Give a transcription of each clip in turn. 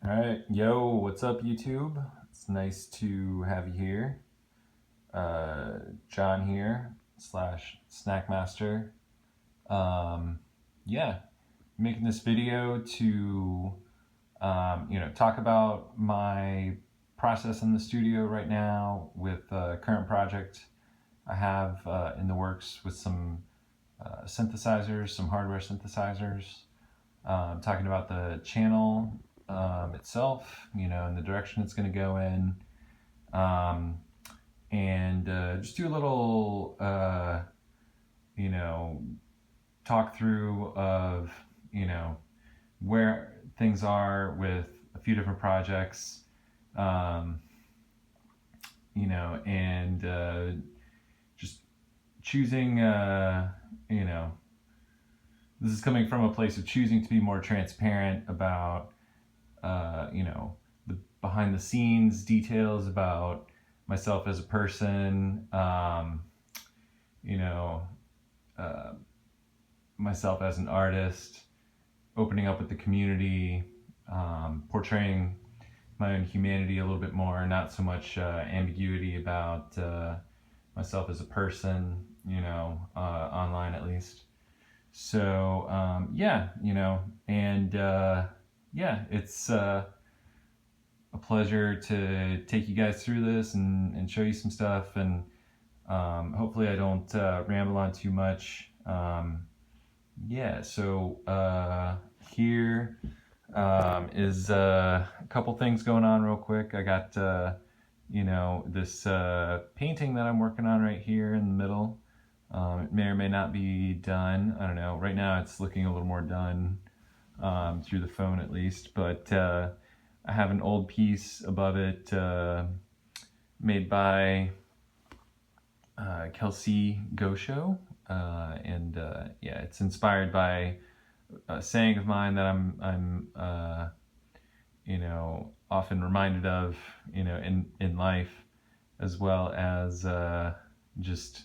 All right, yo, what's up, YouTube? It's nice to have you here. John here, slash Snackmaster. Yeah, making this video to, talk about my process in the studio right now with the current project I have in the works with some synthesizers, some hardware synthesizers. Talking about the channel itself, and the direction it's going to go in, and just do a little, talk through of, where things are with a few different projects, and just choosing, this is coming from a place of choosing to be more transparent about, the behind the scenes details about myself as a person, myself as an artist, opening up with the community, portraying my own humanity a little bit more, not so much ambiguity about myself as a person, online at least. So, it's a pleasure to take you guys through this and show you some stuff, and hopefully I don't ramble on too much. Here is a couple things going on real quick. I got, this painting that I'm working on right here in the middle. It may or may not be done. I don't know. Right now it's looking a little more done through the phone at least. But I have an old piece above it made by Kelsey Gosho. It's inspired by a saying of mine that I'm often reminded of, in life, as well as just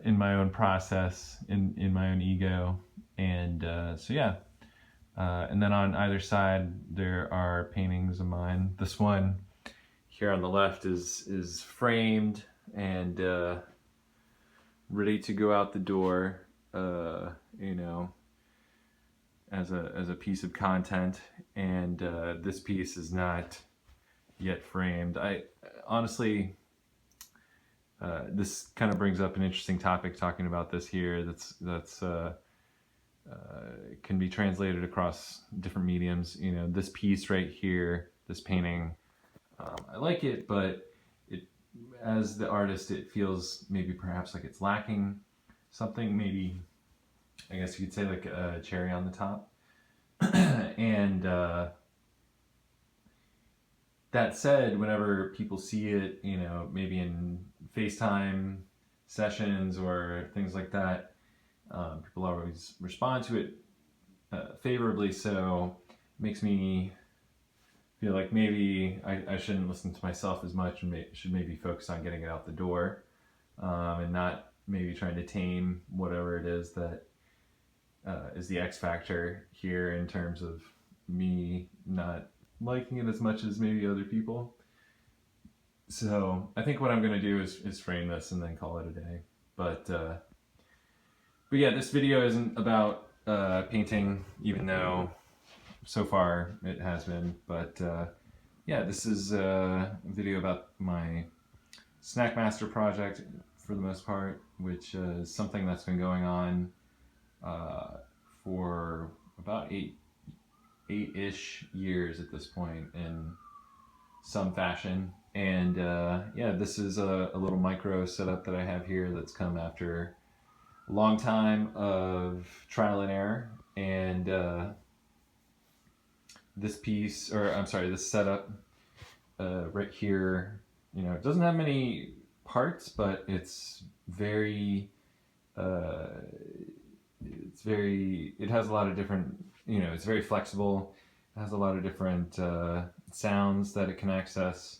in my own process, in my own ego. And and then on either side there are paintings of mine. This one here on the left is framed and ready to go out the door, as a piece of content. And this piece is not yet framed. I honestly, this kind of brings up an interesting topic, talking about this here. That's can be translated across different mediums. This piece right here, this painting, I like it, but as the artist, it feels maybe perhaps like it's lacking something. Maybe, I guess you could say, like a cherry on the top. And that said, whenever people see it, maybe in FaceTime sessions or things like that, people always respond to it favorably. So it makes me feel like maybe I shouldn't listen to myself as much, and should maybe focus on getting it out the door, and not maybe trying to tame whatever it is that is the X factor here, in terms of me not liking it as much as maybe other people. So I think what I'm going to do is frame this and then call it a day. But yeah, this video isn't about painting, even though so far it has been. But this is a video about my Snackmaster project for the most part, which is something that's been going on for about eight-ish years at this point, in some fashion. And this is a little micro setup that I have here that's come after a long time of trial and error. And this setup right here, it doesn't have many parts, but it has a lot of different, it's very flexible. It has a lot of different sounds that it can access.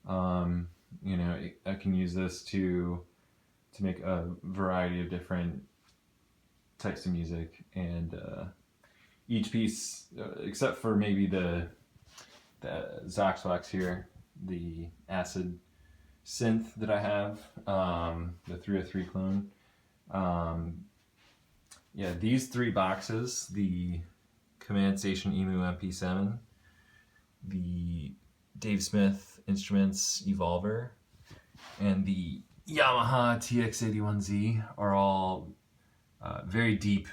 I can use this to make a variety of different types of music. And each piece, except for maybe the Zoxwax here, the acid synth that I have, the 303 clone. Yeah, these 3 boxes, the Command Station EMU MP7, the Dave Smith Instruments Evolver, and the Yamaha TX81Z are all very deep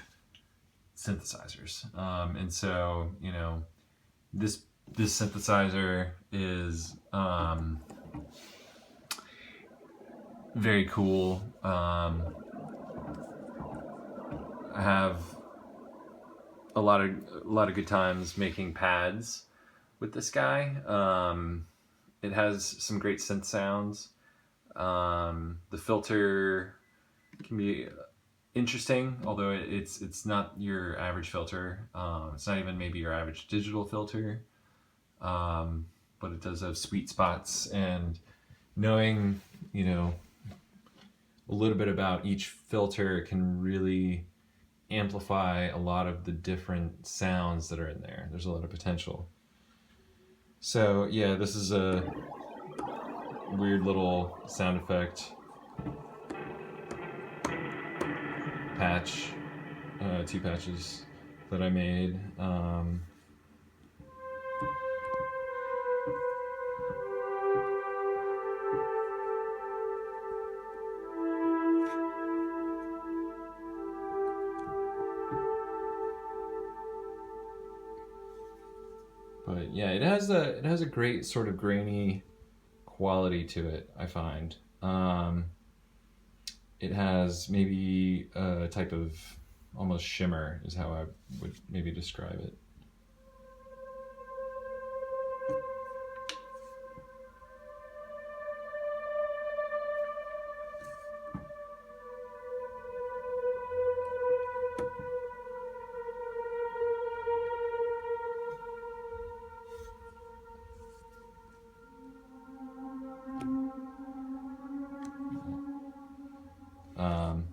synthesizers. And so, you know, this synthesizer is very cool. I have a lot of good times making pads with this guy. It has some great synth sounds. The filter can be interesting, although it's not your average filter. It's not even maybe your average digital filter, but it does have sweet spots. And knowing, you know, a little bit about each filter can really amplify a lot of the different sounds that are in there. There's a lot of potential. So yeah, this is a weird little sound effect patch, 2 patches that I made. But yeah, it has a great sort of grainy quality to it, I find. It has maybe a type of almost shimmer is how I would maybe describe it. Um,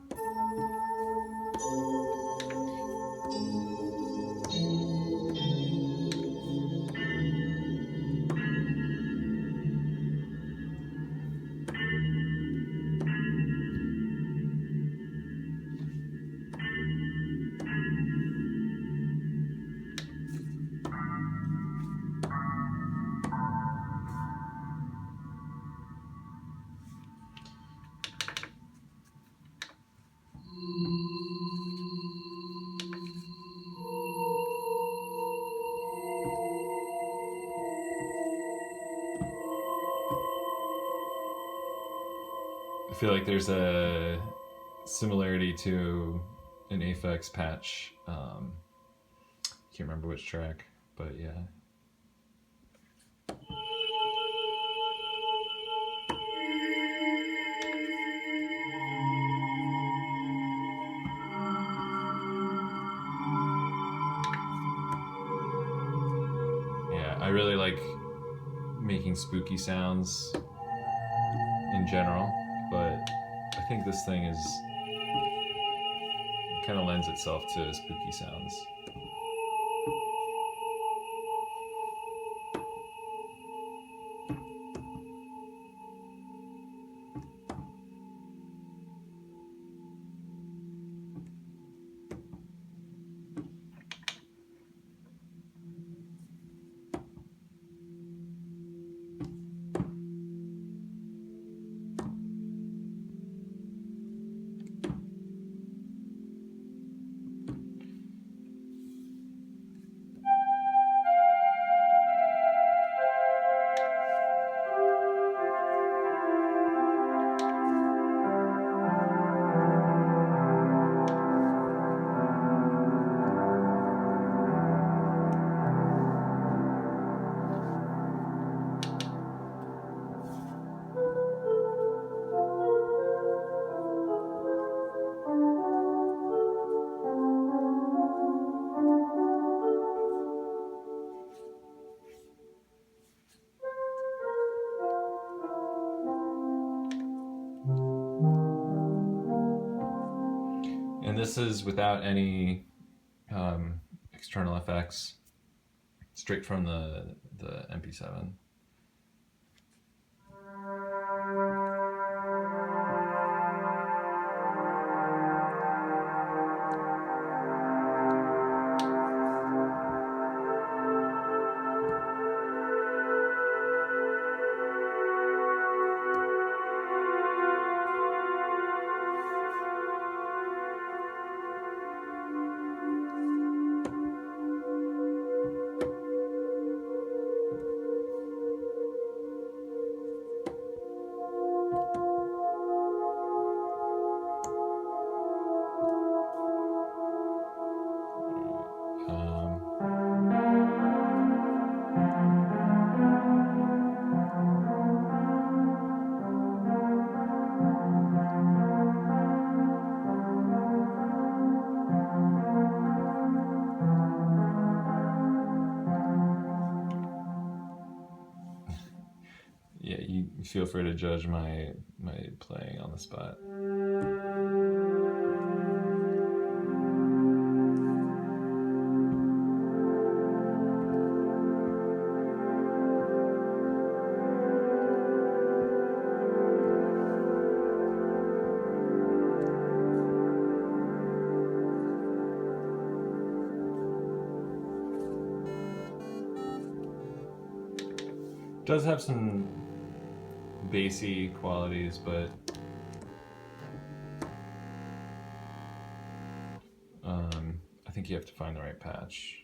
I feel like there's a similarity to an Aphex patch. Can't remember which track, but yeah. Yeah, I really like making spooky sounds in general, but I think this thing is kind of lends itself to spooky sounds. And this is without any external effects straight from the MP7. Yeah, you feel free to judge my playing on the spot. Does have some bassy qualities, but I think you have to find the right patch.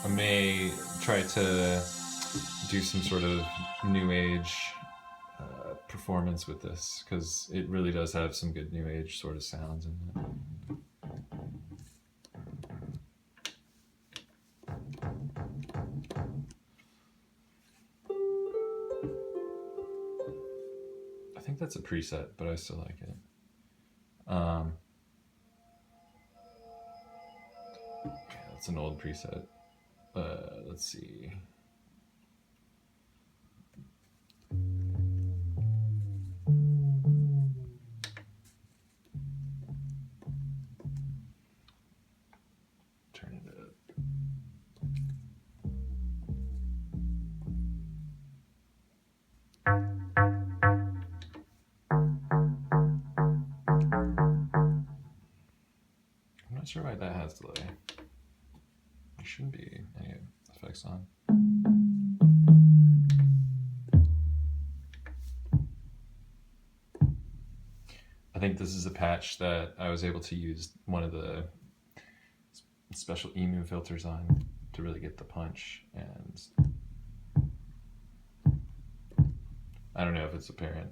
I may try to do some sort of new age performance with this, because it really does have some good new age sort of sounds in it. I think that's a preset, but I still like it. Okay, that's an old preset. Let's see. Turn it up. I'm not sure why that has delay. There shouldn't be any effects on. I think this is a patch that I was able to use one of the special emu filters on to really get the punch, and I don't know if it's apparent.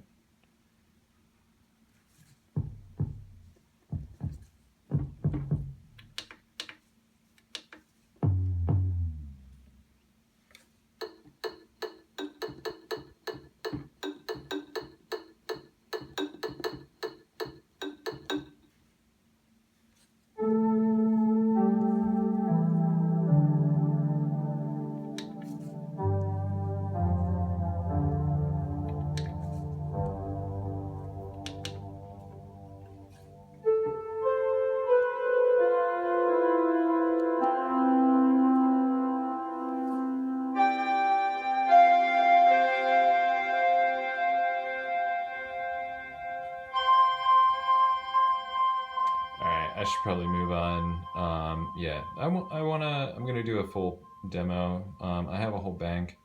I should probably move on. Yeah, I'm gonna do a full demo. I have a whole bank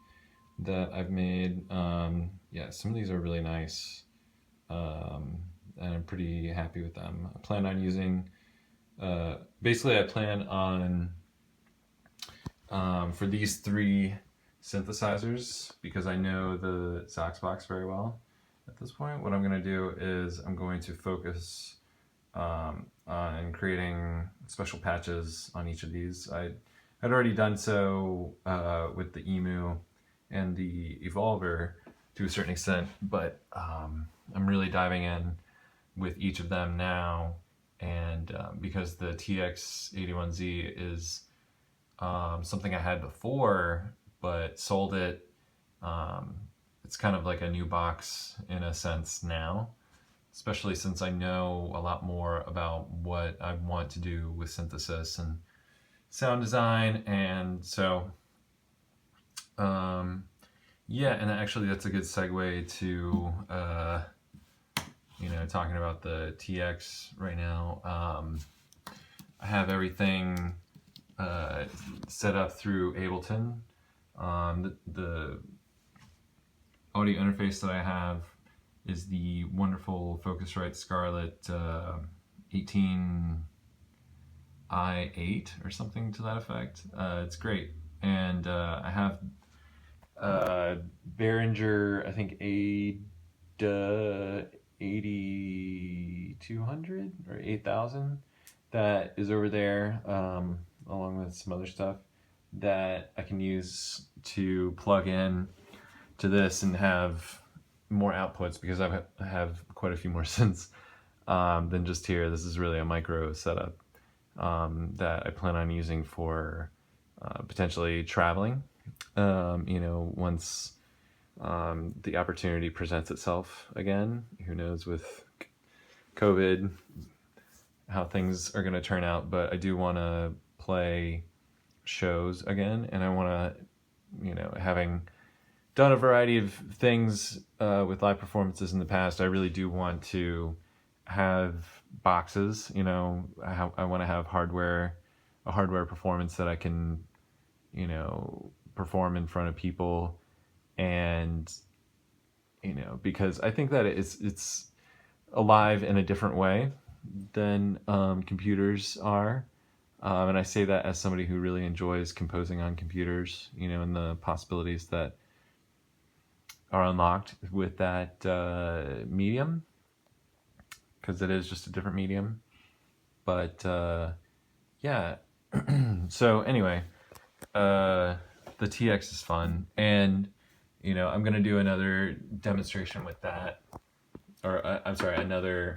that I've made. Yeah, some of these are really nice, and I'm pretty happy with them. I plan on using, basically I plan on, for these 3 synthesizers because I know the Sax box very well at this point. What I'm going to do is I'm going to focus on creating special patches on each of these. I'd already done so with the Emu and the Evolver to a certain extent, but I'm really diving in with each of them now, and because the TX81Z is something I had before but sold it, it's kind of like a new box in a sense now, especially since I know a lot more about what I want to do with synthesis and sound design. And so yeah, and actually that's a good segue to talking about the TX right now. I have everything set up through Ableton. The audio interface that I have is the wonderful Focusrite Scarlett 18i8 or something to that effect. It's great. And I have Behringer, I think 8200 or 8000 that is over there, along with some other stuff that I can use to plug in to this and have more outputs, because I have quite a few more synths than just here. This is really a micro setup that I plan on using for potentially traveling, once the opportunity presents itself again. Who knows with COVID how things are going to turn out, but I do want to play shows again, and I want to, having done a variety of things with live performances in the past, I really do want to have boxes. I want to have a hardware performance that I can, perform in front of people, and because I think that it's alive in a different way than computers are. And I say that as somebody who really enjoys composing on computers, and the possibilities that are unlocked with that medium, because it is just a different medium. But yeah, so anyway, the TX is fun, and I'm gonna do another demonstration with that, or I'm sorry, another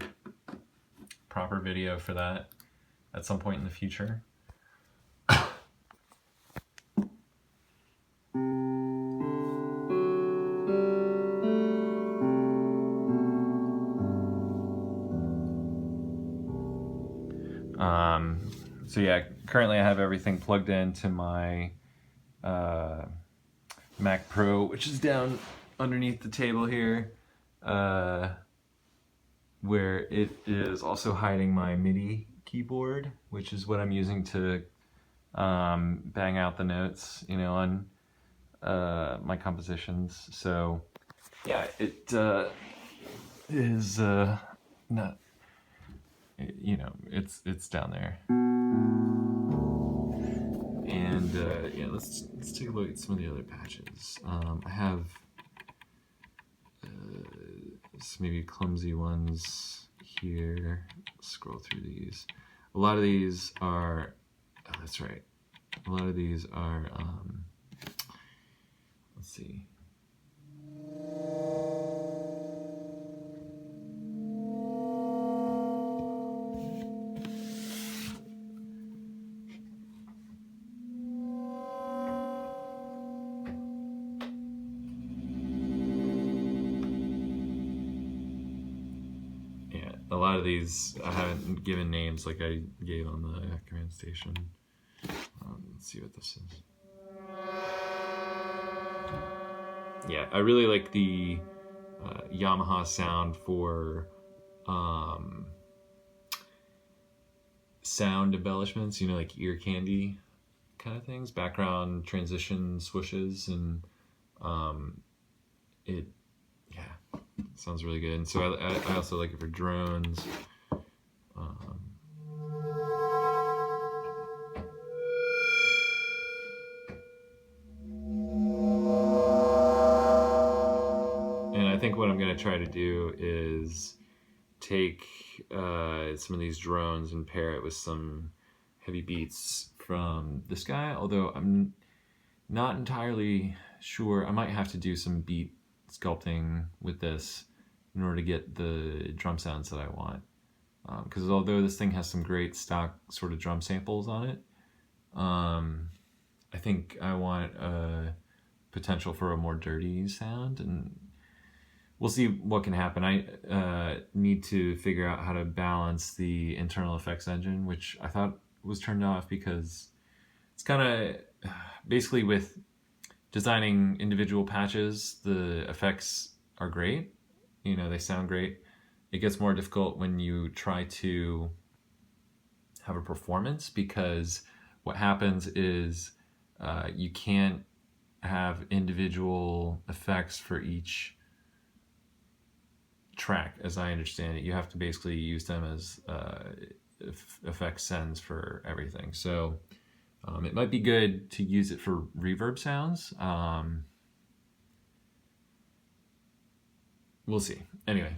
proper video for that at some point in the future. So yeah, currently I have everything plugged into my Mac Pro, which is down underneath the table here, where it is also hiding my MIDI keyboard, which is what I'm using to bang out the notes, on my compositions. So yeah, it is not, it's down there. And yeah, let's take a look at some of the other patches. I have some maybe clumsy ones here. Scroll through these. A lot of these are, oh, that's right. A lot of these are, let's see. Yeah, a lot of these I haven't given names like I gave on the command station. Let's see what this is. Yeah, I really like the Yamaha sound for sound embellishments, like ear candy kind of things, background transition swooshes, and it, yeah, sounds really good. And so I also like it for drones. think what I'm going to try to do is take some of these drones and pair it with some heavy beats from this guy, although I'm not entirely sure. I might have to do some beat sculpting with this in order to get the drum sounds that I want. Because although this thing has some great stock sort of drum samples on it, I think I want a potential for a more dirty sound, and we'll see what can happen. I need to figure out how to balance the internal effects engine, which I thought was turned off because it's kind of basically with designing individual patches, the effects are great. You know, they sound great. It gets more difficult when you try to have a performance, because what happens is you can't have individual effects for each track, as I understand it. You have to basically use them as effect sends for everything. So it might be good to use it for reverb sounds. We'll see. Anyway,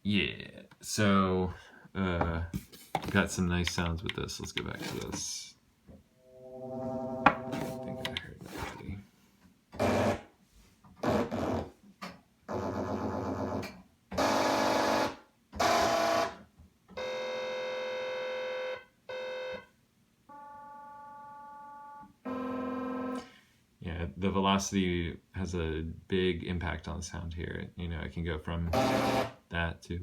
yeah. So got some nice sounds with this. Let's go back to this. I think I heard that already. Yeah, the velocity has a big impact on the sound here. You know, it can go from that to...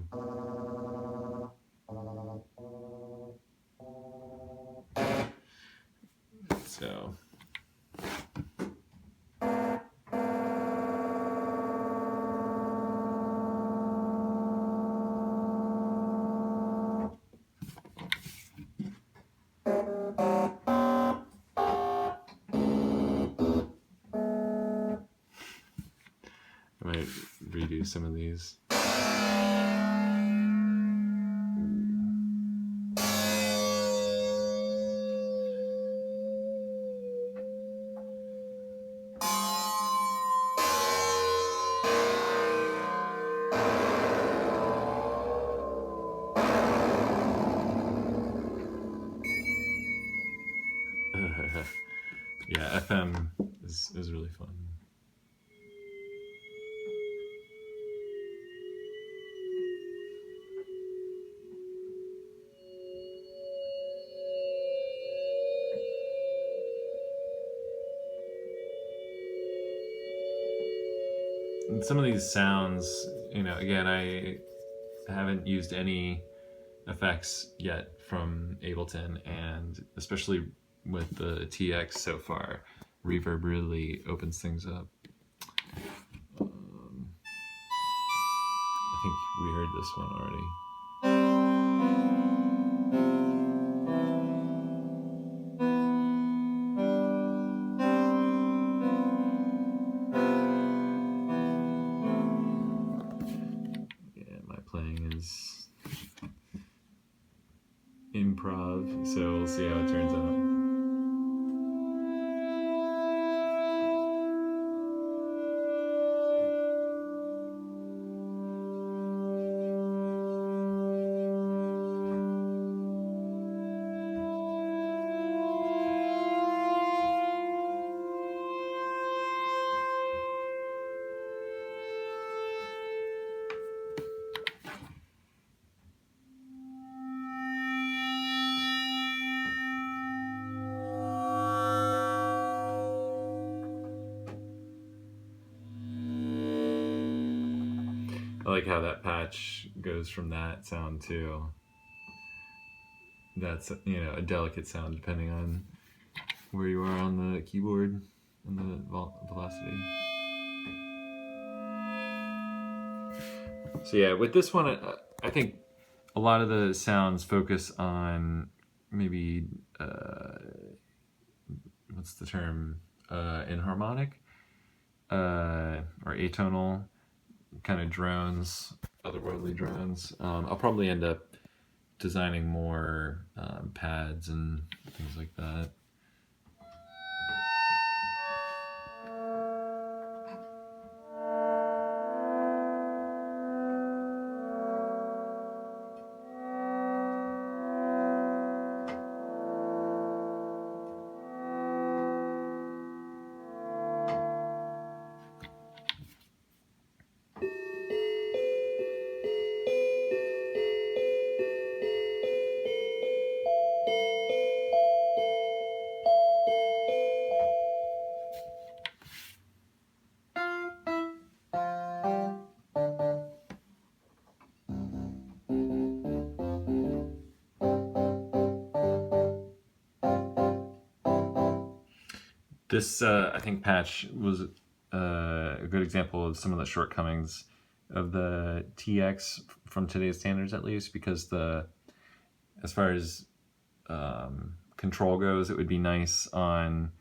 So... I might redo some of these. Yeah, FM is really fun. And some of these sounds, you know, again, I haven't used any effects yet from Ableton, and especially with the TX so far, reverb really opens things up. I think we heard this one already. Playing is improv, so we'll see how it turns out. I like how that patch goes from that sound to that's, you know, a delicate sound depending on where you are on the keyboard and the velocity. So yeah, with this one, I think a lot of the sounds focus on maybe what's the term, inharmonic or atonal kind of drones, otherworldly drones. I'll probably end up designing more pads and things like that. This, I think, patch was a good example of some of the shortcomings of the TX from today's standards, at least, because as far as control goes, it would be nice on,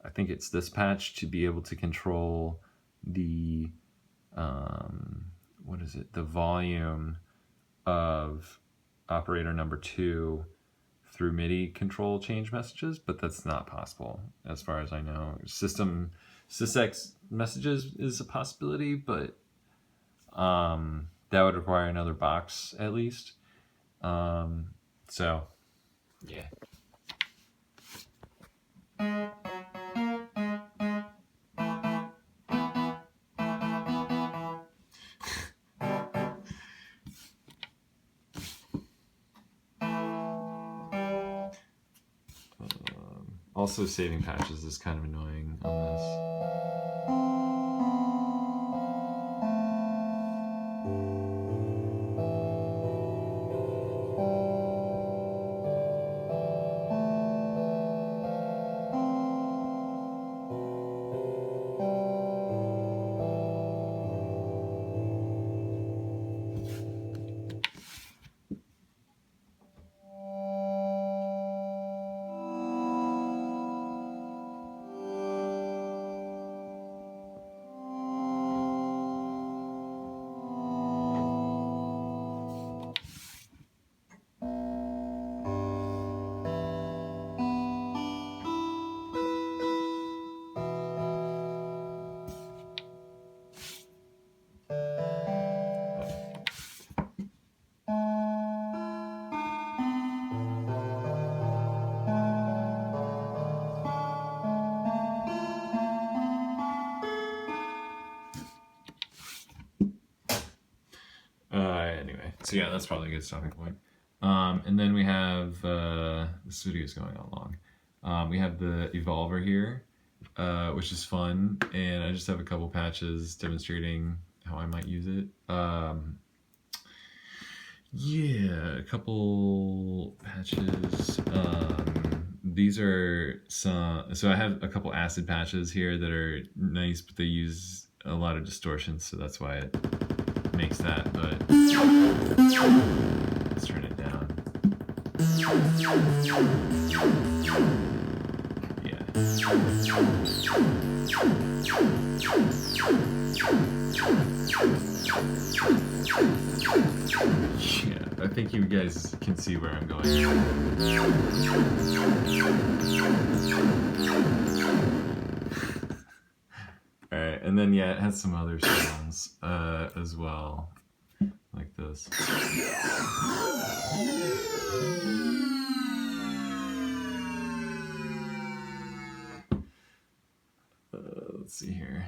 I think it's this patch, to be able to control the what is it? The volume of operator number 2 through MIDI control change messages, but that's not possible as far as I know. Sysx messages is a possibility, but that would require another box at least. So, yeah. Also, saving patches is kind of annoying on this. Anyway, so yeah, that's probably a good stopping point. And then we have this video is going on long. We have the evolver here, which is fun, and I just have a couple patches demonstrating how I might use it. Yeah, a couple patches. These are some. So I have a couple acid patches here that are nice, but they use a lot of distortion, so that's why it makes that. But let's turn it down. Yeah, I think you guys can see where I'm going. Alright, and then yeah, it has some other sounds as well, like this. Let's see here.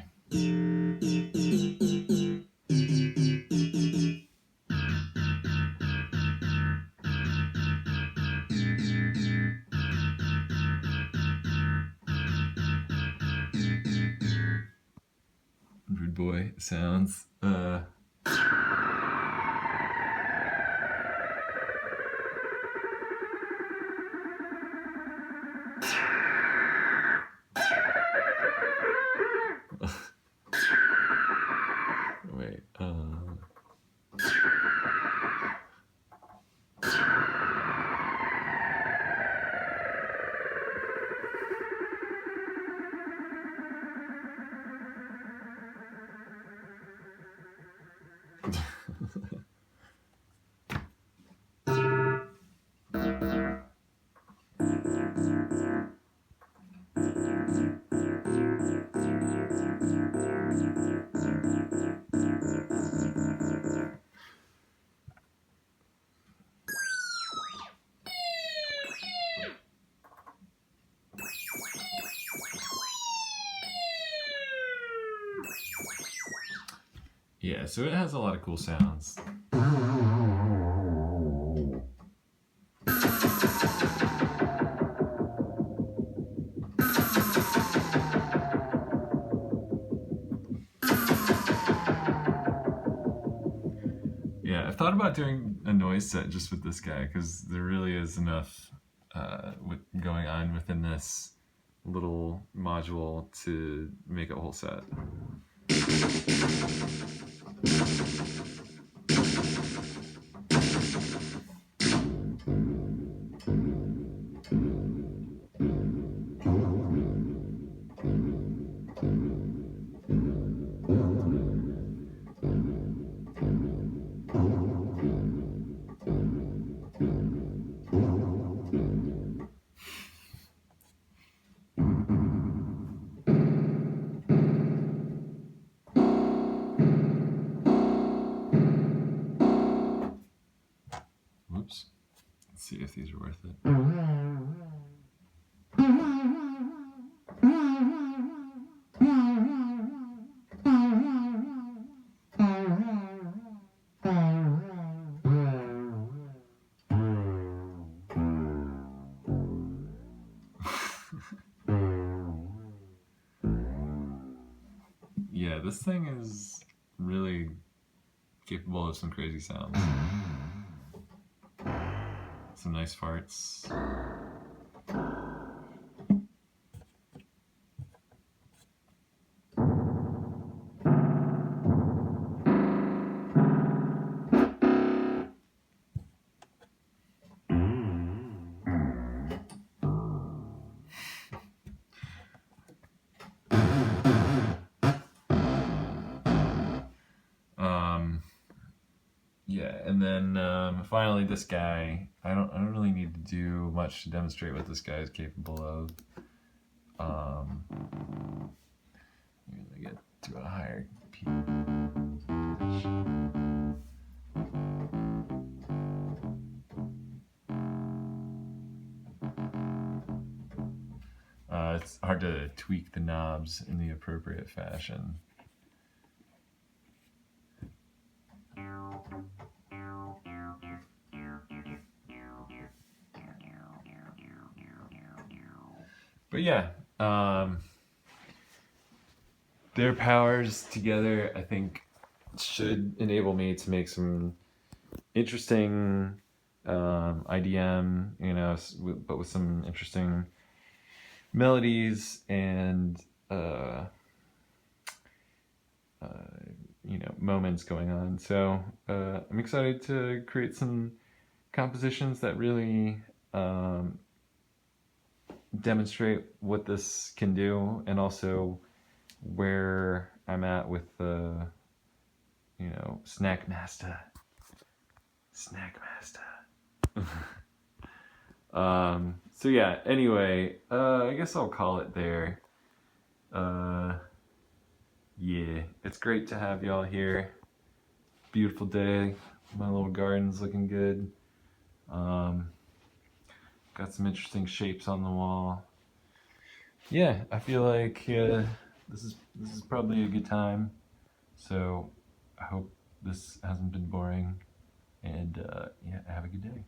Rude boy sounds. Wait. Yeah, so it has a lot of cool sounds. Yeah, I've thought about doing a noise set just with this guy, because there really is enough going on within this little module to make a whole set. Whoops. Let's see if these are worth it. Yeah, this thing is really capable of some crazy sounds. Some nice farts. Yeah, and then finally, this guy. I don't really need to do much to demonstrate what this guy is capable of. I'm gonna get to a higher pitch. It's hard to tweak the knobs in the appropriate fashion. But yeah, their powers together, I think, should enable me to make some interesting IDM, but with some interesting melodies and moments going on. So I'm excited to create some compositions that really demonstrate what this can do, and also where I'm at with the Snack Master. So yeah, anyway, I guess I'll call it there. Yeah, it's great to have y'all here. Beautiful day. My little garden's looking good. Got some interesting shapes on the wall. Yeah, I feel like this is probably a good time. So I hope this hasn't been boring. And yeah, have a good day.